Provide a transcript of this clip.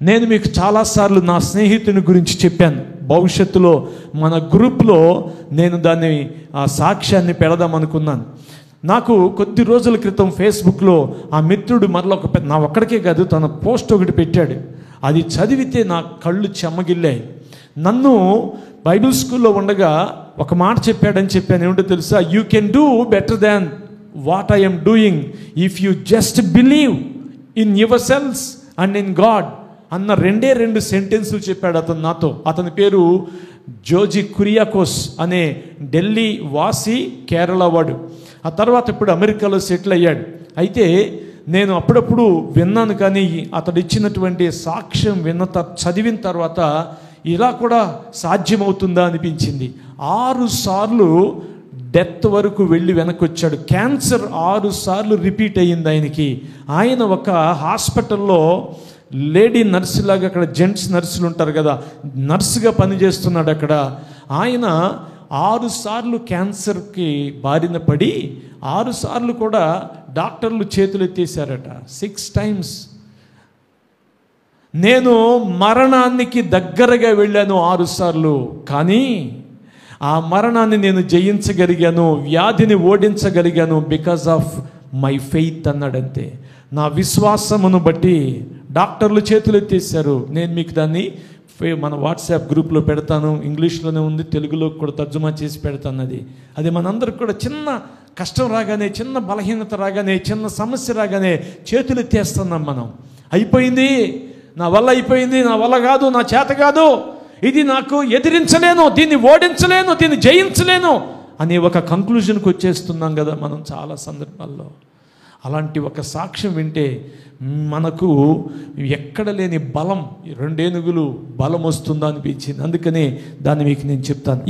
నేను మీకు చాలాసార్లు నా స్నేహితుని గురించి చెప్పాను. భవిష్యత్తులో మన గ్రూప్లో నేను దాన్ని ఆ సాక్ష్యాన్ని పెడదాం అనుకున్నాను. నాకు కొద్ది రోజుల క్రితం ఫేస్బుక్లో ఆ మిత్రుడు మరలా నా ఒక్కడికే కాదు, తన పోస్ట్ ఒకటి పెట్టాడు. అది చదివితే నా కళ్ళు చెమ్మగిల్లాయి. నన్ను బైబిల్ స్కూల్లో ఉండగా ఒక మాట చెప్పాడని చెప్పాను. ఏమిటో తెలుసా? You can do better than what I'm doing if you just believe in your cells and in God అన్న రెండు సెంటెన్సులు చెప్పాడు అతను నాతో. అతని పేరు జోజి కురియాకోస్ అనే ఢిల్లీ వాసి, కేరళ వాడు. ఆ తర్వాత ఇప్పుడు అమెరికాలో సెటిల్ అయ్యాడు. అయితే నేను అప్పుడప్పుడు విన్నాను, కానీ అతడు ఇచ్చినటువంటి సాక్ష్యం చదివిన తర్వాత ఇలా కూడా సాధ్యమవుతుందా అనిపించింది. 6 సార్లు డెత్ వరకు వెళ్ళి వెనక్కి వచ్చాడు. క్యాన్సర్ 6 సార్లు రిపీట్ అయ్యింది ఆయనకి. ఆయన ఒక హాస్పిటల్లో లేడీ నర్సు లాగా, అక్కడ జెంట్స్ నర్సులు ఉంటారు కదా, నర్సుగా పనిచేస్తున్నాడు అక్కడ. ఆయన 6 సార్లు క్యాన్సర్కి బారిన పడి 6 సార్లు కూడా డాక్టర్లు చేతులు ఎత్తేసారట. 6 times. నేను మరణానికి దగ్గరగా వెళ్ళాను 6 సార్లు, కానీ ఆ మరణాన్ని నేను జయించగలిగాను, వ్యాధిని ఓడించగలిగాను బికాజ్ ఆఫ్ మై ఫెయిత్ అన్నాడంతే. నా విశ్వాసమును బట్టి డాక్టర్లు చేతులు ఎత్తేసారు. నేను మీకు దాన్ని మన వాట్సాప్ గ్రూప్లో పెడతాను. ఇంగ్లీష్లోనే ఉంది, తెలుగులో కూడా తర్జుమా చేసి పెడతాను. అది మనందరికి కూడా చిన్న కష్టం రాగానే, చిన్న బలహీనత రాగానే, చిన్న సమస్య రాగానే చేతులు ఎత్తేస్తున్నాం మనం. అయిపోయింది, నా వల్ల అయిపోయింది, నా వల్ల కాదు, నా చేత కాదు, ఇది నాకు ఎదిరించలేను, దీన్ని ఓడించలేను, దీన్ని జయించలేను అనే ఒక కంక్లూజన్కి వచ్చేస్తున్నాం కదా మనం చాలా సందర్భాల్లో. అలాంటి ఒక సాక్ష్యం వింటే మనకు ఎక్కడ లేని బలం, 2 ఏనుగులు బలం వస్తుందా అనిపించింది. అందుకనే దాన్ని మీకు నేను చెప్తాను.